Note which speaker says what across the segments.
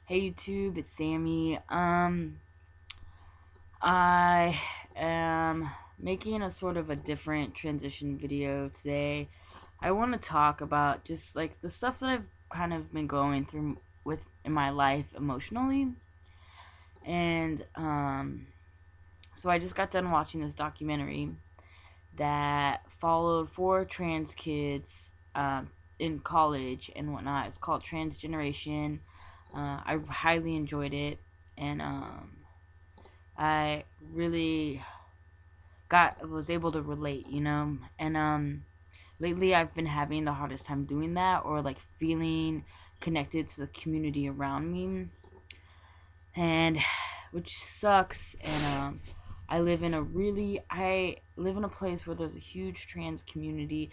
Speaker 1: Hey YouTube, it's Sammy. I am making a sort of a different transition video today. I want to talk about just like the stuff that I've kind of been going through with in my life emotionally. And so I just got done watching this documentary that followed four trans kids in college and whatnot. It's called Transgeneration. I highly enjoyed it, and I really was able to relate, And lately I've been having the hardest time doing that, or like feeling connected to the community around me, and which sucks. And I live in a place where there's a huge trans community.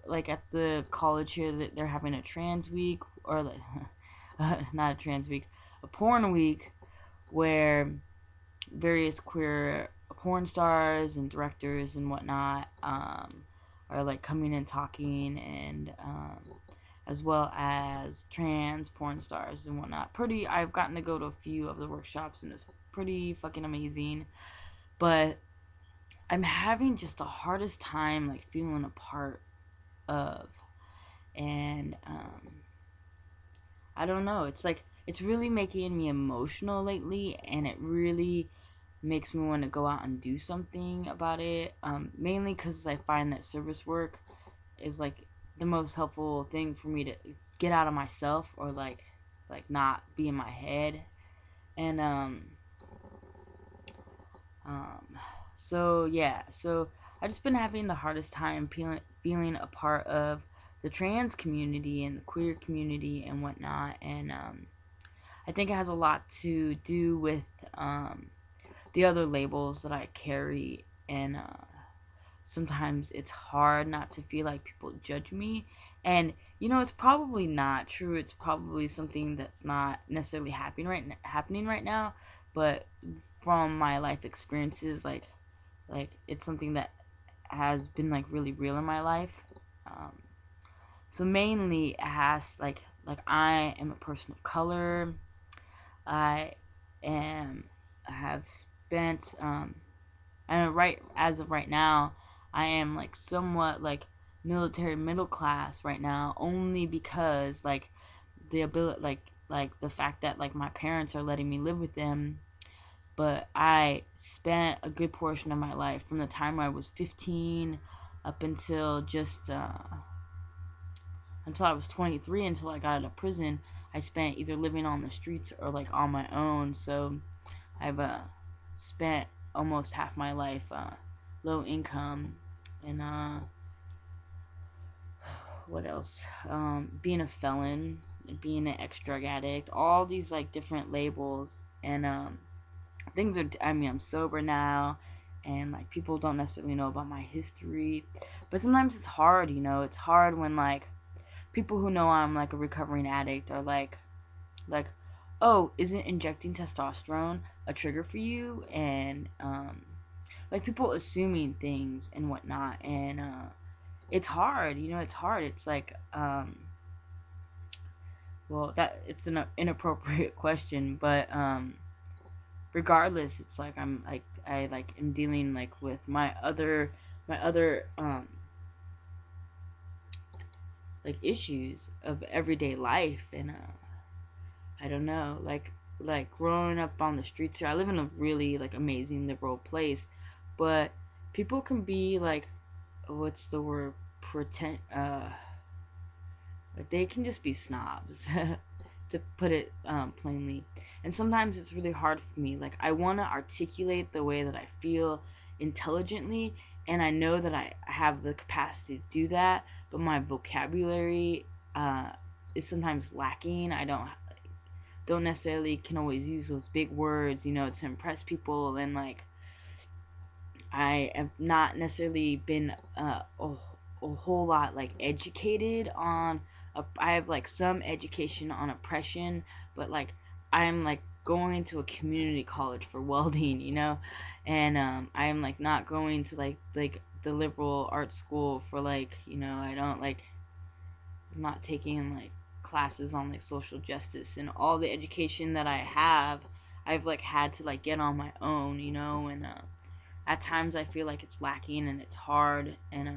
Speaker 1: Like at the college here, that they're having a trans week, or like not a trans week, a porn week, where various queer porn stars and directors and whatnot are like coming and talking, and as well as trans porn stars and whatnot. I've gotten to go to a few of the workshops, and it's pretty fucking amazing. But I'm having just the hardest time like feeling a part of, and I don't know. It's like it's really making me emotional lately, and it really makes me want to go out and do something about it. Mainly because I find that service work is like the most helpful thing for me to get out of myself, or like not be in my head. And um so yeah, so I've just been having the hardest time feeling a part of the trans community and the queer community and whatnot. And I think it has a lot to do with the other labels that I carry, and sometimes it's hard not to feel like people judge me. And it's probably not true. It's probably something that's not necessarily happening right now, but from my life experiences, like it's something that has been like really real in my life. Um, so mainly it has like I am a person of color. I am I have spent and right as of right now, I am like somewhat like military middle class right now, only because like the ability like the fact that like my parents are letting me live with them. But I spent a good portion of my life from the time I was 15 up until I was 23, until I got out of prison. I spent either living on the streets or like on my own. So I've spent almost half my life low income, and what else? Being a felon, being an ex-drug addict, all these like different labels. And things are. I mean, I'm sober now, and like people don't necessarily know about my history, but sometimes it's hard. It's hard when like people who know I'm like a recovering addict are like, oh, isn't injecting testosterone a trigger for you? And like people assuming things and whatnot. And it's hard. It's hard. It's like well, that it's an inappropriate question, but regardless, it's like I like am dealing like with my other like issues of everyday life. And I don't know, like growing up on the streets here. I live in a really like amazing liberal place, but people can be like, what's the word, pretend like they can just be snobs, to put it plainly. And sometimes it's really hard for me. Like I want to articulate the way that I feel intelligently, and I know that I have the capacity to do that, but my vocabulary is sometimes lacking. I don't necessarily can always use those big words, to impress people. And like I have not necessarily been a whole lot like educated on. I have like some education on oppression, but like I'm like going to a community college for welding, and I'm like not going to like the liberal arts school for like, I don't like, I'm not taking like classes on like social justice, and all the education that I have, I've like had to like get on my own, and at times I feel like it's lacking and it's hard, and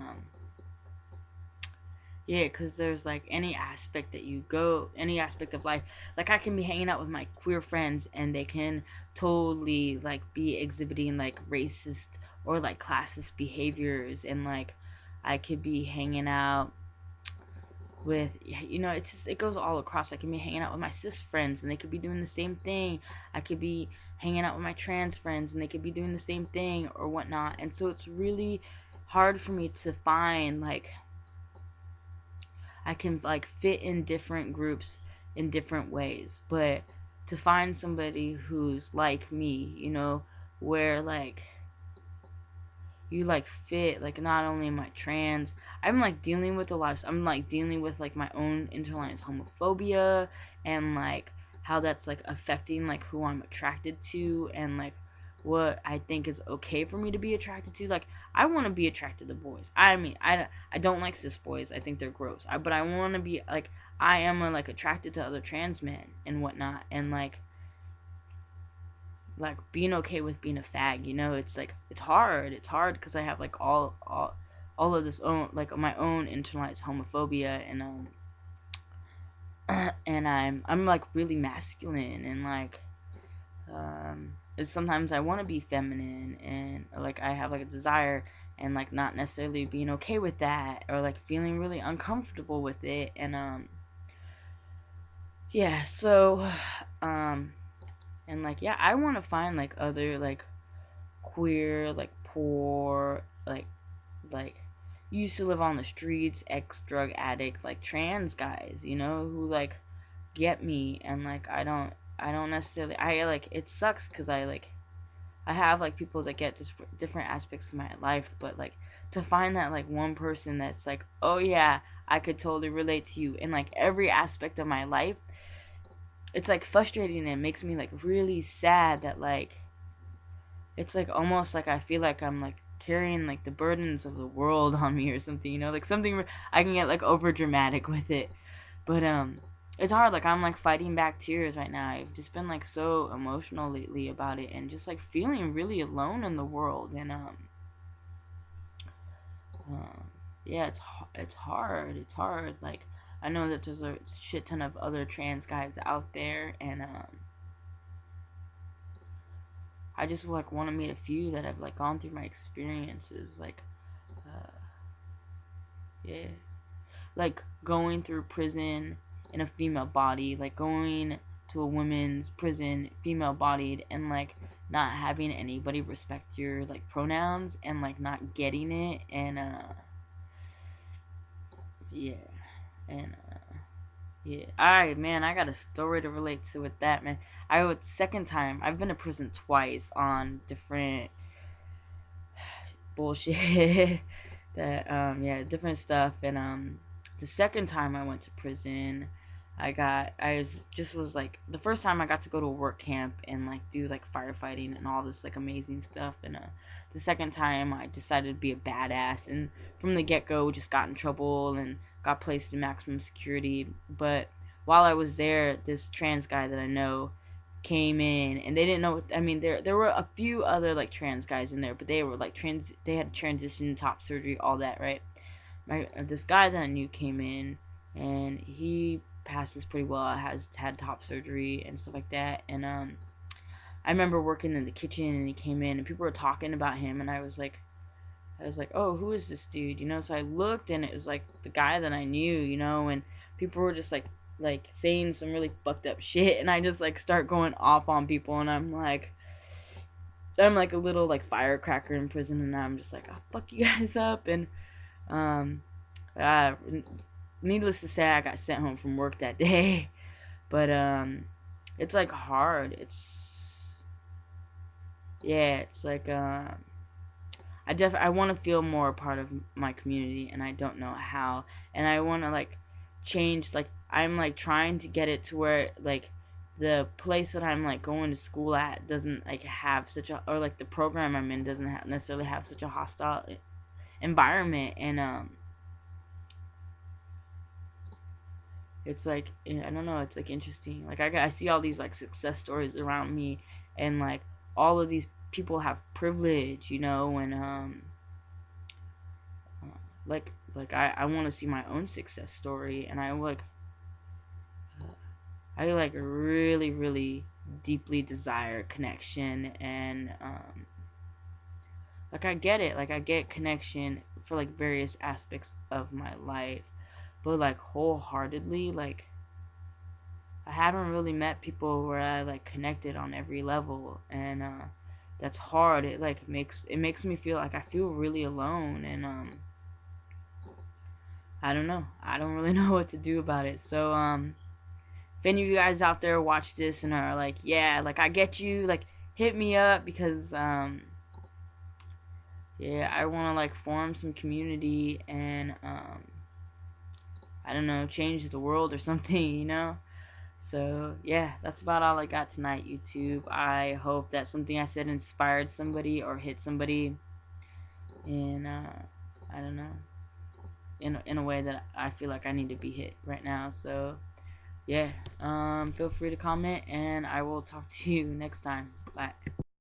Speaker 1: yeah, because there's like any aspect that you go, any aspect of life. Like I can be hanging out with my queer friends and they can totally like be exhibiting like racist or like classist behaviors, and like I could be hanging out with, it's just, it goes all across. I can be hanging out with my cis friends and they could be doing the same thing. I could be hanging out with my trans friends and they could be doing the same thing or whatnot. And so it's really hard for me to find like I can like fit in different groups in different ways, but to find somebody who's like me, where like you like fit, like not only am I trans, I'm like dealing with a lot of, I'm like dealing with like my own internalized homophobia, and like how that's like affecting like who I'm attracted to, and like what I think is okay for me to be attracted to. Like I want to be attracted to boys. I mean, I don't like cis boys. I think they're gross. But I want to be like, I am like attracted to other trans men and whatnot, and like being okay with being a fag, it's like it's hard because I have like all of this own, like my own internalized homophobia, and and I'm like really masculine, and like it's sometimes I want to be feminine, and like I have like a desire, and like not necessarily being okay with that, or like feeling really uncomfortable with it, and yeah, so um and like yeah, I want to find like other like queer, like poor, like used to live on the streets, ex drug addicts, like trans guys, who like get me, and like I don't necessarily, I like, it sucks because I have like people that get just different aspects of my life, but like to find that like one person that's like, oh yeah, I could totally relate to you in like every aspect of my life, it's like frustrating, and it makes me like really sad that like it's like almost like I feel like I'm like carrying like the burdens of the world on me or something, like something I can get like over dramatic with it. But it's hard, like I'm like fighting back tears right now. I've just been like so emotional lately about it, and just like feeling really alone in the world, and uh, yeah, it's hard. Like I know that there's a shit ton of other trans guys out there, and I just like want to meet a few that have like gone through my experiences, like uh, yeah, like going through prison in a female body, like going to a women's prison, female bodied, and like not having anybody respect your like pronouns, and like not getting it, and yeah, and yeah. Alright, man, I got a story to relate to with that, man. I would second time, I've been to prison twice on different bullshit that yeah, different stuff, and the second time I went to prison, I was like, the first time I got to go to a work camp and like do like firefighting and all this like amazing stuff, and the second time I decided to be a badass, and from the get-go just got in trouble and got placed in maximum security. But while I was there, this trans guy that I know came in, and they didn't know, I mean, there were a few other like trans guys in there, but they were like they had transition, top surgery, all that, right? This guy that I knew came in, and he passes pretty well, has had top surgery and stuff like that, and I remember working in the kitchen, and he came in and people were talking about him, and I was like, oh, who is this dude? So I looked, and it was like the guy that I knew, and people were just like saying some really fucked up shit, and I just like start going off on people, and I'm like a little like firecracker in prison, and I'm just like, I'll fuck you guys up, and um uh needless to say, I got sent home from work that day. But it's like hard. It's like I want to feel more a part of my community, and I don't know how. And I want to like change. Like I'm like trying to get it to where like the place that I'm like going to school at doesn't like have such a, or like the program I'm in doesn't necessarily have such a hostile environment. And It's like I don't know. It's like interesting. Like I see all these like success stories around me, and like all of these people have privilege, and like I want to see my own success story, and I really really deeply desire connection, and like I get it, like I get connection for like various aspects of my life, but like wholeheartedly, like I haven't really met people where I like connected on every level, and that's hard. It makes me feel like I feel really alone, and I don't know. I don't really know what to do about it. So if any of you guys out there watch this and are like, yeah, like I get you, like hit me up, because yeah, I want to like form some community, and I don't know, change the world or something. So yeah, that's about all I got tonight, YouTube. I hope that something I said inspired somebody or hit somebody in I don't know, in a way that I feel like I need to be hit right now. So yeah, feel free to comment, and I will talk to you next time. Bye.